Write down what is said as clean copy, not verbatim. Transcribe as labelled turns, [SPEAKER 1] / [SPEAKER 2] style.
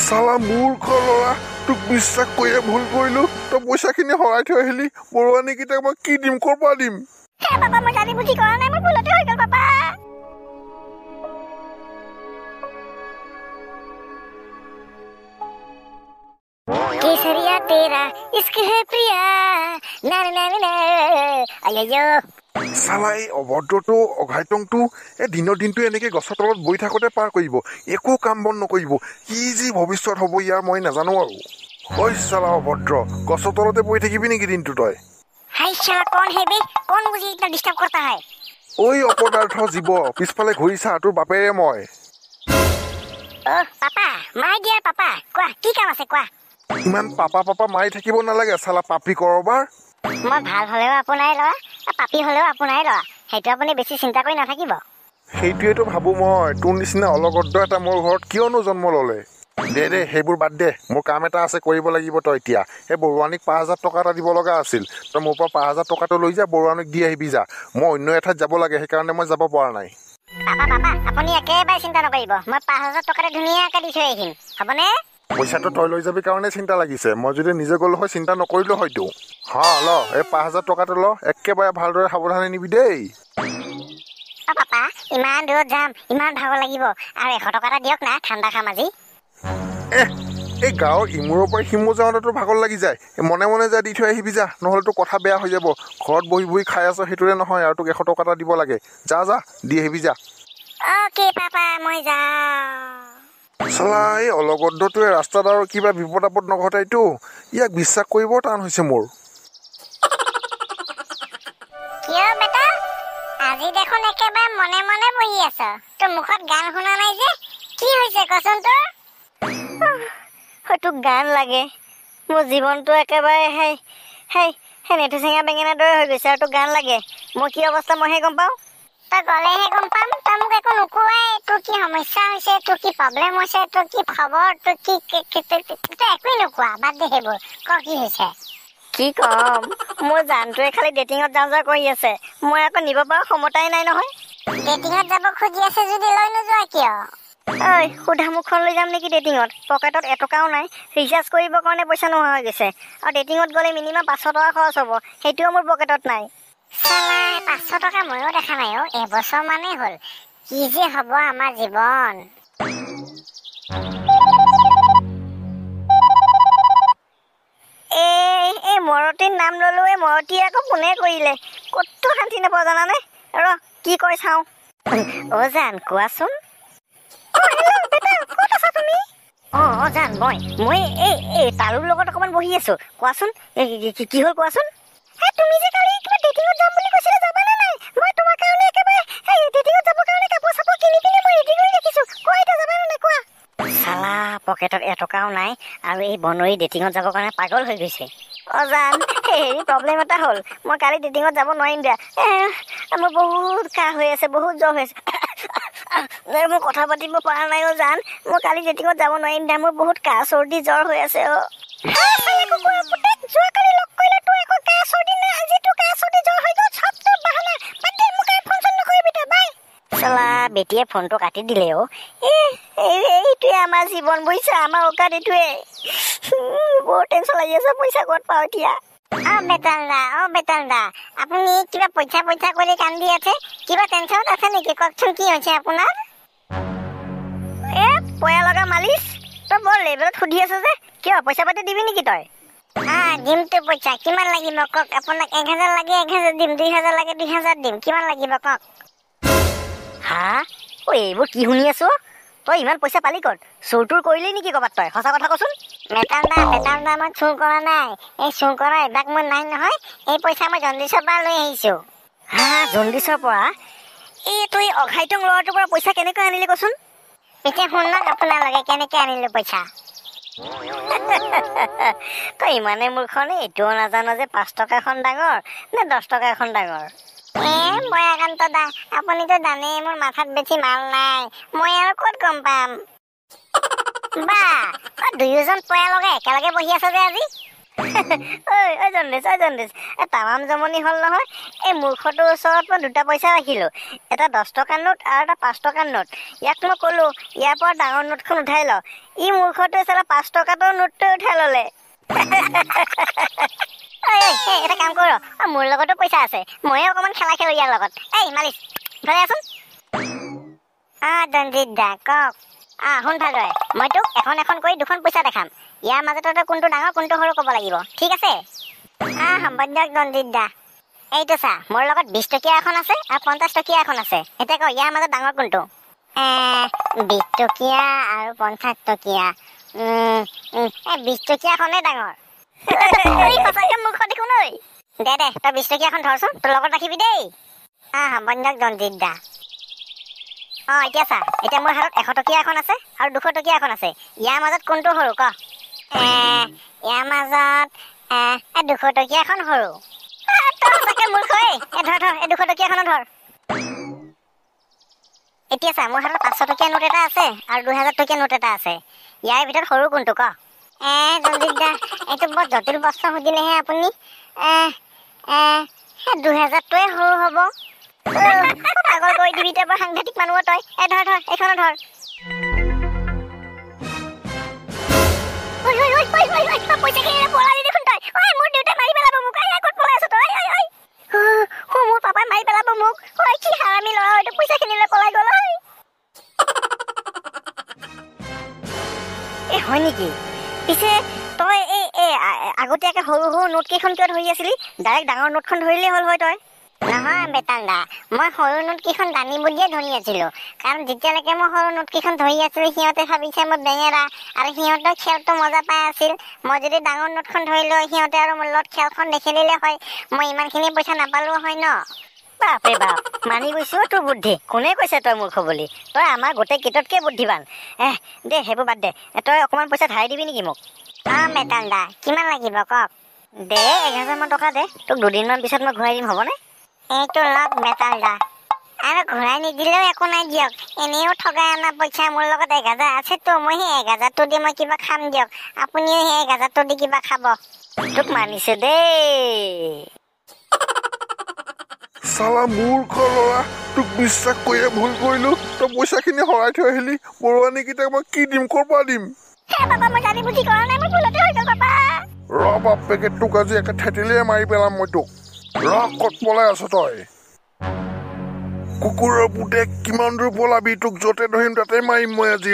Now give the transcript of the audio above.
[SPEAKER 1] চালা মূৰ্খ ল'ৰা, তোক বিশ্বাস কৰিয়ে ভুল কৰিলো। তই পইচাখিনি হৰাই থৈ আহিলি। বৰুৱানীকেইটাক মই কি দিম, ক'ৰ পৰা দিম?
[SPEAKER 2] পাপা মই জানি বুজি কৰা নাই, মোৰ ভুলতে হৈ গ'ল পাপা। केसरिया तेरा इश्क है प्रिया ना ना ना আইয়া
[SPEAKER 1] চালা এই অভদ্ৰটো অঘাইটংটো দিনৰ দিনটো এনেকে গছৰ তলত বহি থাকোঁতে পাৰ কৰিব, একো কাম বন নকৰিব। কি যি ভৱিষ্যত হ'ব ইয়াৰ মই নাজানো আৰু। ঐ চালা অভদ্ৰ, গছৰ তলতে বহি থাকিবি নেকি দিনটো তই?
[SPEAKER 2] हाय शाला कौन है बे? कौन मुझे इतना डिस्टर्ब करता है?
[SPEAKER 1] ঐ অপদাৰ্থ জীৱ, পিছফালে ঘূৰি চা, তোৰ বাপেৰে মই।
[SPEAKER 2] ओह पापा, माय डियर पापा, কোৱা কি কাম আছে কোৱা?
[SPEAKER 1] ইমান পাপা পাপা মাৰি থাকিব নালাগে চালা পাপি কৰবাৰ।
[SPEAKER 2] মই ভাল হলেও আপোনাই ল'ৰা, পাপি হলেও আপোনাই ল'ৰা, সেইটো আপুনি বেছি চিন্তা কৰি নাথাকিব।
[SPEAKER 1] সেইটোৱেতো ভাবো মই, তোৰ নিচিনা অলগদ্দ এটা মোৰ ঘৰত কিয়নো জন্ম ল'লে। দে সেইবোৰ বাদ দে, মোৰ কাম এটা আছে কৰিব লাগিব। তই এতিয়া সেই বৰুৱানীক 5,000 টকা এটা দিব লগা আছিল। তই মোৰ পৰা 5,000 টকাটো লৈ যা, বৰুৱানীক দি আহিবি যা। মই অন্য এঠাইত যাব লাগে, সেইকাৰণে মই যাব পৰা নাই।
[SPEAKER 2] পাপা আপুনি একেবাৰে চিন্তা নকৰিব, মই 5,000 টকাতে ধুনীয়াকৈ দি থৈ আহিম, হ'বনে?
[SPEAKER 1] পইচাটো তই লৈ যাবি কাৰণে চিন্তা লাগিছে, মই যদি নিজে গ'লো হয় চিন্তা নকৰিলো হয়তো। ল এই 5,000 টকাটো ল, একেবাৰে ভালদৰে সাৱধানে নিবি দেই।
[SPEAKER 2] পাপা ইমান দূৰত যাম, ইমান ভাগৰ লাগিব, আৰু 100 টকা এটা দিয়ক না, ঠাণ্ডা খাম আজি।
[SPEAKER 1] এই গাঁৱৰ ইমূৰৰ পৰা সিমূৰ যাওঁতে তোৰ ভাগৰ লাগি যায়। মনে মনে যা, দি থৈ আহিবি যা, নহ'লে তোৰ কথা বেয়া হৈ যাব। ঘৰত বহি বহি খাই আছ সেইটোৰে নহয়, আৰু তোক 100 টকা এটা দিব লাগে। যা দি আহিবি যা।
[SPEAKER 2] অ'কে পাপা মই যাওঁ।
[SPEAKER 1] চালা এই অলগদ্ধটোৱে ৰাস্তাত আৰু কিবা বিপদ আপদ নঘটাইতো। ইয়াক বিশ্বাস কৰিব টান হৈছে মোৰ।
[SPEAKER 2] কিয় বেটা, আজি দেখোন একেবাৰে মনে মনে বহি আছ, তোৰ মুখত গান শুনা নাই যে, কি হৈছে কচোন তোৰ?
[SPEAKER 3] হয়তো গান লাগে, মোৰ জীৱনটো একেবাৰে নেটু চেঙা বেঙেনাৰ দৰে হৈ গৈছে, আৰু তোৰ গান লাগে। মোৰ কি অৱস্থা মইহে গম পাওঁ।
[SPEAKER 2] তই গ'লেহে গম পাম, তই মোক একো নোকোৱাই। তোৰ কি সমস্যা হৈছে, তোৰ কি প্ৰব্লেম হৈছে, তোৰ কি খবৰ, তোৰ তই একোৱেই নোকোৱা। বাদ দে সেইবোৰ, ক কি হৈছে?
[SPEAKER 3] কি কম, মোৰ জানটোৱে খালি ডেটিঙত যাওঁ যাওঁ কৰি আছে। মই আকৌ নিব পৰা ক্ষমতাই নাই নহয়।
[SPEAKER 2] ডেটিঙত যাব খুজি আছে যদি লৈ নোযোৱা কিয়?
[SPEAKER 3] ঐ সুধা মুখখন লৈ যাম নেকি ডেটিঙত? পকেটত এটকাও নাই, ৰিচাৰ্জ কৰিবৰ কাৰণে পইচা নোহোৱা হৈ গৈছে, আৰু ডেটিঙত গ'লে মিনিমাম 500 টকা খৰচ হ'ব, সেইটোও মোৰ পকেটত নাই।
[SPEAKER 2] চালা 500 টকা ময়ো দেখা নাই অ', এবছৰ মানেই হ'ল। কি যে হ'ব আমাৰ জীৱন।
[SPEAKER 3] এই মৰতীৰ নাম ললো, এই মৰতীয়ে আকৌ ফোনে কৰিলে। ক'তো শান্তি নাপাওঁ জানানে। কি কয় চাওঁ। অ' জান কোৱাচোন। ক'ত আছা তুমি? অ' জান মই এই তাৰুৰ লগত অকমান বহি আছো। কোৱাচোন কি হ'ল কোৱাচোন। তুমি যে কালি কিবা ডেটিঙত যাম বুলি কৈছিলা, যাবানে নাই? মই তোমাৰ কাৰণে একেবাৰে ডেটিঙত যাবৰ কাৰণে কাপোৰ চাপোৰ কিনি পিনি মই ৰেডি কৰি ৰাখিছো। কোৱা এতিয়া যাবানে নাই কোৱা। চালা পকেটত এটকাও নাই, আৰু এই বনৰী ডেটিঙত যাবৰ কাৰণে পাগল হৈ গৈছে। অ' জান হেৰি প্ৰব্লেম এটা হ'ল, মই কালি ডেটিঙত যাব নোৱাৰিম দিয়া। মোৰ বহুত কাহ হৈ আছে, বহুত জ্বৰ হৈ আছে। মই কথা পাতিব পৰা নাই অ' জান, মই কালি ডেটিঙত যাব নোৱাৰিম দিয়া। মোৰ বহুত কাহ চৰ্দি জ্বৰ হৈ আছে অ'। যোৱাকালি লগ কৰিলে তোৰ একো কাহ চৰ্দি নাই, আজি তোৰ কাহ চৰ্দি জ্বৰ হৈ গ'ল। চব তোৰ বাহানা। বাদ দে, মোক ফোন চোন নকৰিবি তই, বাই। চালা বেটিয়ে ফোনটো কাটি দিলে অ'। এইটোৱে আমাৰ জীৱন বুজিছা, আমাৰ অকাত এইটোৱে। বৰ টেনচন লাগি আছে, পইচা ক'ত পাওঁ এতিয়া।
[SPEAKER 2] বেটাল দা আপুনি কিবা পইচা কৰি কান্দি আছে, কিবা টেনচনত আছে নেকি? কওকচোন কি হৈছে আপোনাৰ?
[SPEAKER 3] পয়া লগা মালিচ, তই বৰ লেভেলত সুধি আছ যে, কিয় পইচা পাতি দিবি নেকি তই?
[SPEAKER 2] দিমতো পইচা, কিমান লাগিব কওক? আপোনাক 1,000 লাগে 1,000 দিম, 2,000 লাগে 2,000 দিম, কিমান লাগিব কওক?
[SPEAKER 3] এইবোৰ কি শুনি আছো? তই ইমান পইচা পালি ক'ত? চুৰ তোৰ কৰিলি নেকি ক'বাত তই? সঁচা কথা কচোন।
[SPEAKER 2] বেটাল দা মই চুৰ কৰা নাই, এই চুৰ কৰা এইবিলাক মোৰ নাই নহয়। এই পইচা মই জণ্ডিছৰ পৰা লৈ আহিছো।
[SPEAKER 3] জণ্ডিছৰ পৰা? তই অঘাইটং ল'ৰাটোৰ পৰা পইচা কেনেকৈ আনিলি কচোন?
[SPEAKER 2] এতিয়া শুনক আপোনালোকে কেনেকে আনিলো পইচা।
[SPEAKER 3] তই ইমানে মূৰ্খনে, এইটোও নাজানো যে 5 টকা এখন ডাঙৰ নে 10 টকা এখন ডাঙৰ।
[SPEAKER 2] বয়াকান্ত দা, আপুনিতো জানেই মোৰ মাথাত বেছি মাল নাই, মই আৰু ক'ত গম পাম। বা দুয়োজন পয়া লগে একেলগে বহি আছে যে আজি।
[SPEAKER 3] ঐ জণ্ডিছ তামাম জমনি হ'ল নহয়। এই মূৰ্খটোৰ ওচৰত মই 2টা পইচা ৰাখিলোঁ, এটা 10 টকাৰ নোট আৰু এটা 5 টকাৰ নোট। ইয়াক মই ক'লোঁ ইয়াৰ পৰা ডাঙৰ নোটখন উঠাই ল। ই মূৰ্খটোৱে চালা 5 টকাটোৰ নোটটোৱে উঠাই ল'লে। এটা কাম কৰ, মোৰ লগতো পইচা আছে, ময়ে অকণমান খেলা খেলো ইয়াৰ লগত। এই মালিচ ভালে আছোন? দঞ্জিত দা কওক। শুন ভালদৰে, মই তোক এখন এখন কৰি 2খন পইচা দেখাম। ইয়াৰ মাজতে তই কোনটো ডাঙৰ কোনটো সৰু ক'ব লাগিব, ঠিক আছে? হ'ব দিয়ক দঞ্জিত দা। এইটো চা, মোৰ লগত 20 টকীয়া এখন আছে আৰু 50 টকীয়া এখন আছে। এতিয়া ক ইয়াৰ মাজত ডাঙৰ কোনটো? 20 টকীয়া আৰু 50 টকীয়া। 20 টকীয়াখনেই ডাঙৰ। সঁচাকে মুখ দেখোন ঐ। দে তই 20 টকীয়াখন ধৰচোন, তোৰ লগত ৰাখিবি দেই। হ'ব দিয়ক দঞ্জিত দা। এতিয়া চা, এতিয়া মোৰ হাতত 100 টকীয়া এখন আছে আৰু 200 টকীয়া এখন আছে। ইয়াৰ মাজত কোনটো সৰু ক? ইয়াৰ মাজত 200 টকীয়া এখন সৰু। তই সঁচাকে মূৰ্খ ঐ। ধৰ এই 200 টকীয়াখনো ধৰ। এতিয়া চা, মোৰ হাতত 500 টকীয়া নোট এটা আছে আৰু 2000 টকীয়া নোট এটা আছে। ইয়াৰ ভিতৰত সৰু কোনটো ক? দঞ্জিত দা, এইটো বৰ জটিল প্ৰশ্ন সুধিলেহে আপুনি। 2000টোৱে সৰু হ'ব। পাগল কৰি দিবি তই, বৰ সাংঘাতিক মানুহ তই। ধৰ এইখনো ধৰ। পইচাখিনি পলালি দেখোন তই। মোৰ দেউতাই মাৰি পেলাব মোক। ক'ত পলাই আছ তই? মোৰ পাপাই মাৰি পেলাব মোক। কি হাৰামি ল'ৰা, হয়তো পইচাখিনি লৈ পলাই গ'ল। হয় নেকি? পিছে তই এই আগতীয়াকে সৰু সৰু নোট কেইখন কিয় ধৰি আছিলি? ডাইৰেক্ট ডাঙৰ নোটখন ধৰিলেই হ'ল হয় তই। নহয় বেতাল দা, মই সৰু নোট কেইখন দানি বুলিয়ে ধৰি আছিলো। কাৰণ যেতিয়ালৈকে মই সৰু নোট কেইখন ধৰি আছিলো, সিহঁতে ভাবিছে মই বেঙেৰা আৰু সিহঁতৰ খেলটো মজা পাই আছিল। মই যদি ডাঙৰ নোটখন ধৰি লওঁ, সিহঁতে আৰু মোৰ লগত খেলখন দেখিলে হয়, মই ইমানখিনি পইচা নাপালো হয় ন। বাপৰে বাপ, মানি গৈছো তোৰ বুদ্ধি। কোনে কৈছে তই মূৰ্খ বুলি? তই আমাৰ গোটেই কেইটাতকে বুদ্ধিৱান। দে সেইবোৰ বাদ দে, তই অকণমান পইচা ধাৰে দিবি নেকি মোক? বেতাল দা, কিমান লাগিব কওক? দে 1000মান টকা দে, তোক 2 দিনমান পিছত মই ঘূৰাই দিম, হ'বনে? এইটো লওক বেতাল দা। আৰু ঘূৰাই নিদিলেও একো নাই দিয়ক, এনেও ঠগাই অনা পইচা। মোৰ লগত 1000 আছেতো, মই সেই 1000টো দি মই কিবা খাম দিয়ক। আপুনিও সেই 1000টো দি কিবা খাব। তোক মানিছে দেই।
[SPEAKER 1] চালা মূৰ্খ ল'ৰা, তোক বিশ্বাস কৰিয়ে ভুল কৰিলো। তই পইচাখিনি হৰাই থৈ আহিলি। বৰুৱানীকেইটাক মই কি দিম, ক'ৰ পৰা দিম?
[SPEAKER 3] মই জানি বুজি কৰা নাই, মোৰ ভুলতে হৈ গ'ল পাপা।
[SPEAKER 1] বাপেকে তোক আজি একে থেতেলিয়ে মাৰি পেলাম মই তোক। ক'ত পলাই আছ তই? কুকুৰৰ পুতেক, কিমান দূৰ পলাবি? তোক য'তে ধৰিম তাতে মাৰিম মই আজি।